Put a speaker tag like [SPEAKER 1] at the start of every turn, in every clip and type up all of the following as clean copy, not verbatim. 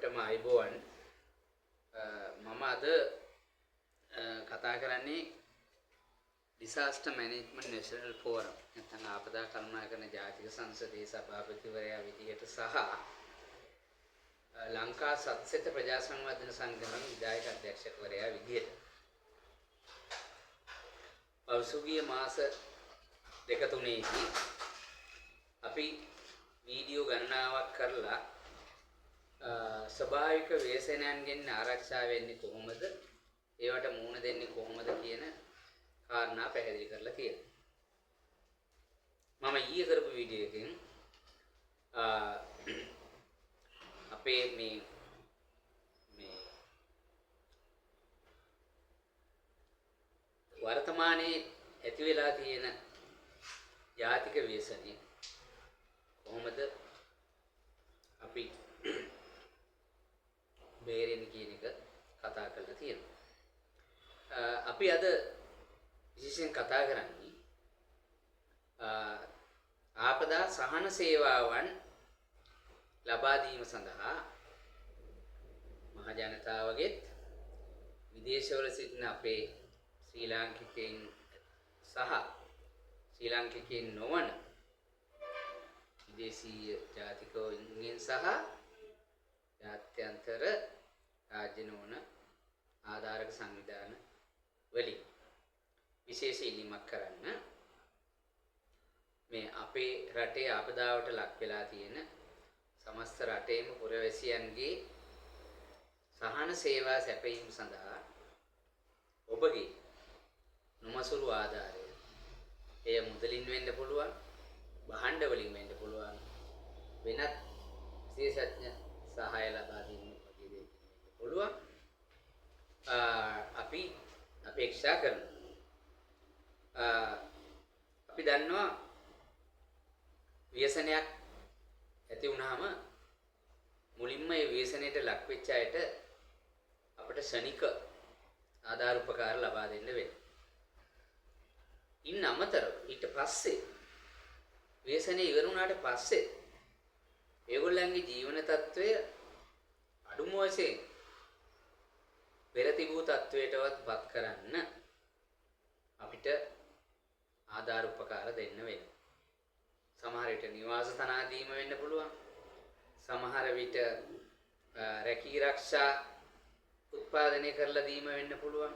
[SPEAKER 1] හැමෝටම ආයුබෝවන්. මම අද කතා කරන්නේ disaster management national forum නැත්නම් ආපදා කළමනාකරණ ජාතික සංසදයේ සභාපතිවරයා විදිහට සහ ලංකා සත්සිත ප්‍රජා සංවර්ධන සංගමයේ විධායක අධ්‍යක්ෂකවරයා විදිහට පසුගිය මාස දෙක තුනේදී අපි වීඩියෝ ගණනාවක් කරලා ස්වභාවික ව්‍යසනයන්ගෙන් ආරක්ෂා වෙන්නේ කොහොමද? ඒවට මුහුණ දෙන්නේ කොහොමද කියන කාරණා පැහැදිලි කරලා තියෙනවා. මම ඊයේ කරපු වීඩියෝ එකෙන් අපේ මේ වර්තමානයේ ඇති වෙලා තියෙන ජාතික ව්‍යසනය කොහොමද අපි බේරෙන්නේ කියන එක කතා කරලා තියෙනවා. අපි අද විශේෂයෙන් කතා කරන්නේ ආපදා සහන සේවාවන් ලබා දීම සඳහා මහ ජනතාවගෙත් විදේශවල සිටින අපේ ශ්‍රී ලාංකිකයන් සහ ශ්‍රී ලාංකිකයන් නොවන විදේශීය ජාතිකයන් සහ ජාත්‍යන්තර රාජ්‍ය නොවන ආධාරක සංවිධාන වලින් විශේෂ ඉල්ලීමක් කරන්න මේ අපේ රටේ ආපදාවට ලක් වෙලා තියෙන සමස්ත රටේම පුරවැසියන්ගේ සහන සේවා සැපයීම සඳහා ඔබගේ නොමසුරු ආධාරය එය මුදලින් වෙන්න පුළුවන්, භාණ්ඩ වලින් වෙන්න පුළුවන්, වෙනත් විශේෂඥ සහාය ලබා දීම වගේ දේ වෙන්න පුළුවන්. අපි අපේක්ෂා කරනවා. අපි දන්නවා ව්‍යසනයක් ඇති වුණාම මුලින්ම ඒ ව්‍යසනයට ලක් වෙච්ච අයට අපිට ශනික ආධාර උපකාර ලබා දෙන්න වෙනවා. ඉන් අමතරව ඊට පස්සේ ව්‍යසනය ඉවර වුණාට පස්සේ ඒගොල්ලන්ගේ ජීවන තත්ත්වය අඩුම වශයෙන් පෙර තිබූ තත්ත්වයටවත් පත් කරන්න අපිට ආධාර උපකාර දෙන්න වෙනවා. සමහර විට නිවාස තනා දීම වෙන්න පුළුවන්. සමහර විට රැකී ආරක්ෂා උත්පාදනය කරලා දීම වෙන්න පුළුවන්.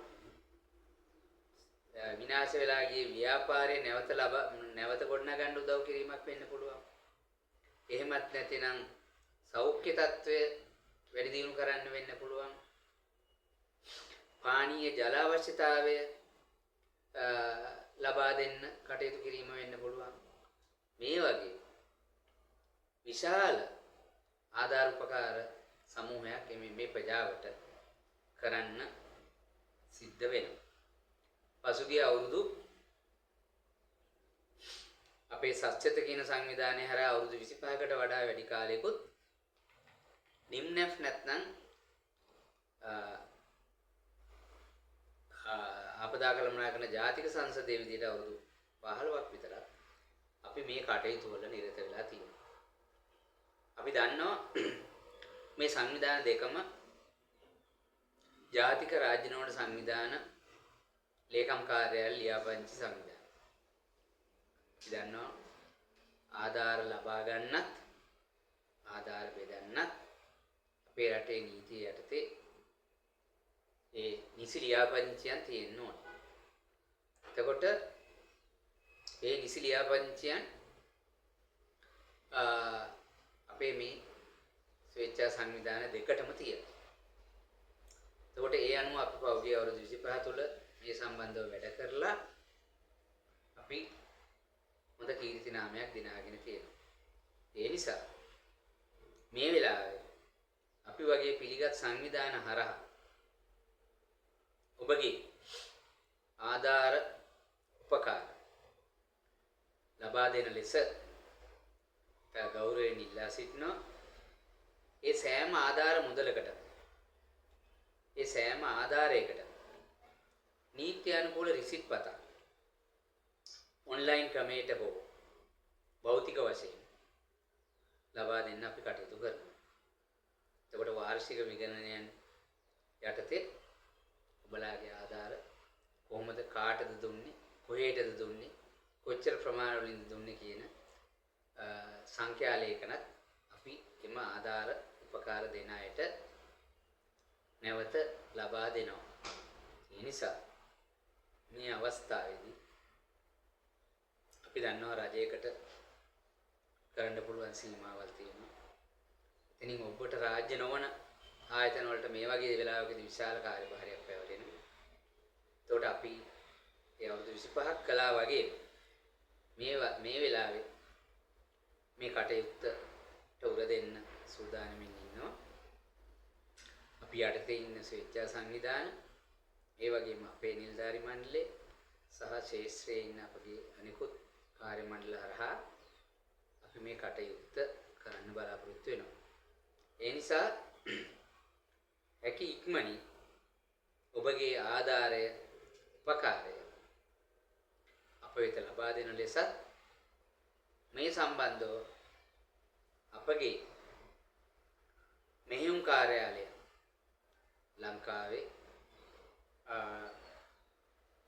[SPEAKER 1] විනාශ වෙලා ගිය ව්‍යාපාරේ නැවත ගොඩනගන්න උදව් කිරීමක් වෙන්න පුළුවන්. එහෙමත් නැතිනම් සෞඛ්‍ය තත්ත්වය වැඩි දියුණු කරන්න වෙන්න පුළුවන්. පානීය ජල අවශ්‍යතාවය ලබා දෙන්න කටයුතු කිරීම වෙන්න පුළුවන්. මේ වගේ විශාල ආධාර උපකාර සමූහයක් මේ ප්‍රජාවට කරන්න සිද්ධ වෙනවා. පසුගිය අවුරුදු අපේ සත්‍යත කියන සංවිධානය හරහා අවුරුදු 25කට වඩා වැඩි කාලයකුත් නිම්නැෆ් නැත්නම් ආපදා කළමනාකරණ ජාතික සංසදයේ විදිහට අවුරුදු 15ක් විතර අපි මේ කටයුතු වල නිරත වෙලා තියෙනවා. අපි දන්නවා මේ සංවිධාන දෙකම ජාතික රාජ්‍ය නොවන සංවිධාන ලේකම් කාර්යාලය ලියාපදිංචි සංවිධාන. අපි දන්නවා ආධාර ලබා ගන්නත් ආධාර බෙදන්නත් අපේ රටේ නීතිය යටතේ ඒ නිසි ලියාපදිංචියන් තියෙන්න ඕන. එතකොට ඒ නිසි ලියාපදිංචියන් අපේ මේ ස්වේච්ඡා සංවිධාන දෙකටම තියෙනවා. එතකොට ඒ අනුව අපි පෞද්ගලික අවුරුදු 25 තුළ මේ සම්බන්ධව වැඩ කරලා අපි හොඳ කීර්ති නාමයක් දිනාගෙන තියෙනවා. ඒ නිසා මේ වෙලාවේ අපි වගේ පිළිගත් සංවිධාන හරහා ඔබගේ ආධාර උපකාර ලබා දෙන ලෙස ගෞරවයෙන් ඉල්ලා සිටිනවා. ඒ සෑම ආධාර මුදලකට ඒ සෑම ආධාරයකට නීති අනුකූල රිසිට් පතක් ඔන්ලයින් ක්‍රමයට හෝ භෞතික වශයෙන් ලබා දෙන්න අපි කටයුතු කරනවා. එතකොට වාර්ෂික විගණනයන් යටතේ ඔබලාගේ ආධාර කොහොමද කාටද දුන්නේ කොහෙටද දුන්නේ කොච්චර ප්‍රමාණවලින්ද දුන්නේ කියන සංඛ්‍යා ලේඛනත් අපි එම ආධාර උපකාර දෙන අයට නැවත ලබා දෙනවා. ඒ නිසා මේ අවස්ථාවේදී අපි දන්නවා රජයකට කරන්න පුළුවන් සීමාවල් තියෙනවා. එතනින් ඔබට රාජ්‍ය නොවන ආයතන වලට මේ වගේ වෙලාවකදී විශාල කාර්යභාරයක් පැවරෙනවා. එතකොට අපි ඒ අවුරුදු 25ක් කළා වගේ මේ වෙලාවේ මේ කටයුත්තට උර දෙන්න සූදානම්ින් ඉන්නවා. අපි යටතේ ඉන්න ස්වේච්ඡා සංවිධාන, ඒ වගේම අපේ නිලධාරි මණ්ඩලය සහ ශේෂ්ත්‍රයේ ඉන්න අපගේ අනිකුත් කාර්ය මණ්ඩල හරහා අපි මේ කටයුත්ත කරන්න බලාපොරොත්තු වෙනවා. ඒ නිසා හැකි ඉක්මනින් ඔබගේ ආධාරය උපකාරය අප වෙත ලබා දෙන ලෙසත් මේ සම්බන්ධව අපගේ මෙහෙයුම් කාර්යාලය ලංකාවේ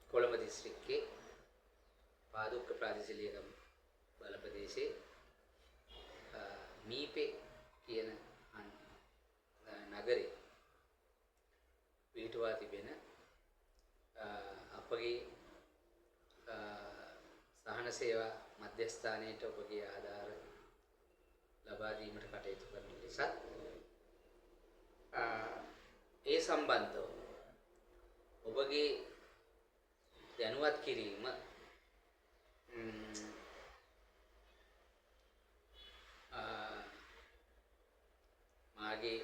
[SPEAKER 1] කොළඹ දිස්ත්‍රික්කයේ පාදුක්ක ප්‍රාදේශීය ලේකම් බල ප්‍රදේශයේ මීපේ කියන නගරේ පිහිටුවා තිබෙන අපගේ සහන සේවා මධ්‍යස්ථානයේට ඔබගේ ආධාර ලබා දීමට කටයුතු කරන ලෙසත් ඒ සම්බන්ධව ඔබගේ දැනුවත් කිරීම මාගේ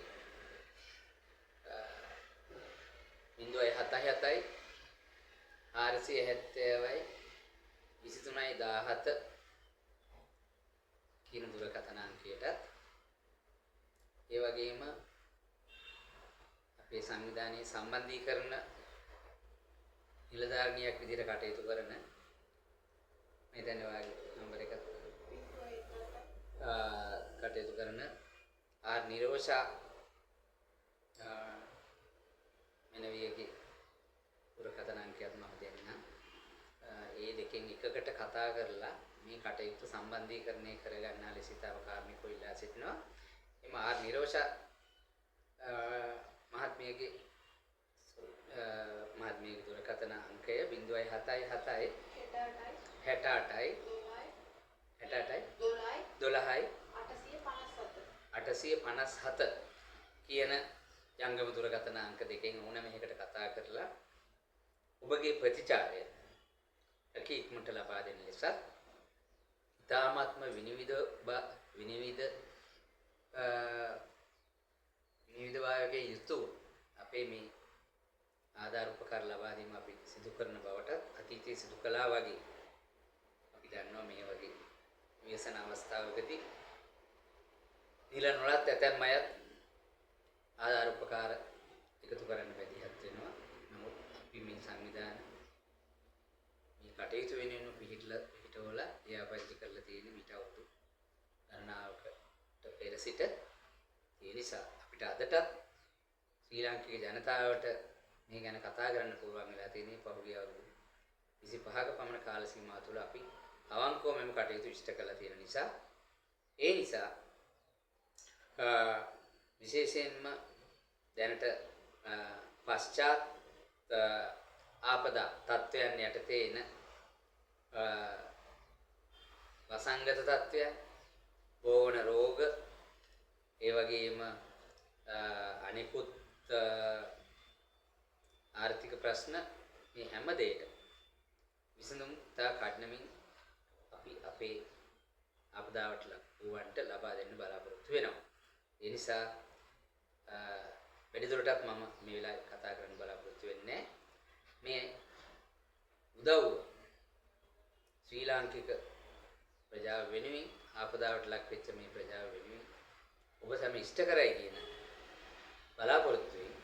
[SPEAKER 1] 077 470යි 2317 කියන දුරකථන අංකයටත් ඒ වගේම අපේ සංවිධානයේ සම්බන්ධීකරණ නිලධාරිනියක් විදිහට කටයුතු කරන මේ දැන් ඔයාගේ නම්බර එක කටයුතු කරන ආර් නිරෝෂා මෙනවියගේ දුරකථන අංකයත් මම දෙන්නම්. ඒ දෙකෙන් එකකට කතා කරලා මේ කටයුතු සම්බන්ධීකරණය කරගන්නා ලෙස තව කාර්මිකව ඉල්ලා සිටිනවා. එම ආර් නිරෝෂා මහත්මියගේ දුරකථන අංකය 077 68යි 12යි 857 කියන ජංගම දුරකථන අංක දෙකෙන් ඕනෑම එකකට කතා කරලා ඔබගේ ප්‍රතිචාරය ඉක්මනට ලබා දෙන ලෙසත් ඉතාමත්ම විනිවිදභාවයේ යුතුව අපේ මේ ආධාර උපකාර ලබා දීම අපි සිදු කරන බවට අතීතයේ සිදු කළා වගේ අපි දන්නවා මේ වගේ ව්‍යසන අවස්ථාවකදී නිල නොලත් ඇතැම් අයත් ආධාර උපකාර එකතු කරන්න බැදිහත් වෙනවා. නමුත් අපි මේ සංවිධාන මේ කටයුතු වෙනුවෙන් පිහිටවල ලියාපදිංචි කරලා තියෙන මීට අවුරුදු ගණනාවකට පෙර සිට ඒ නිසා අපිට අදටත් ශ්‍රී ලාංකික ජනතාවට මේ ගැන කතා කරන්න පුළුවන් වෙලා තියෙන්නේ පහුගිය අවුරුදු 25ක පමණ කාල සීමාව තුළ අපි අවංකව මෙම කටයුතු ඉෂ්ට කළා තියෙන නිසා ඒ නිසා විශේෂයෙන්ම දැනට පශ්චාත් ආපදා තත්ත්වයන් යටතේ එන වසංගත තත්ත්වයන්, බෝවන රෝග, ඒ වගේම අනිකුත් ආර්ථික ප්‍රශ්න මේ හැම දෙයකම විසඳුම් තා කඩනමින් අපි අපේ ආපදාවට ලක්වන්නට ලබා දෙන්න බලාපොරොත්තු වෙනවා. ඒ නිසා වැඩිදුරටත් මම මේ වෙලාවේ කතා කරන්න බලාපොරොත්තු වෙන්නේ මේ උදව්ව ශ්‍රී ලාංකික ප්‍රජාව වෙනුවෙන් ආපදාවට ලක් වෙච්ච මේ ප්‍රජාව වෙනුවෙන් ඔබ සම ඉෂ්ට කරයි කියන බලාපොරොත්තුවෙන්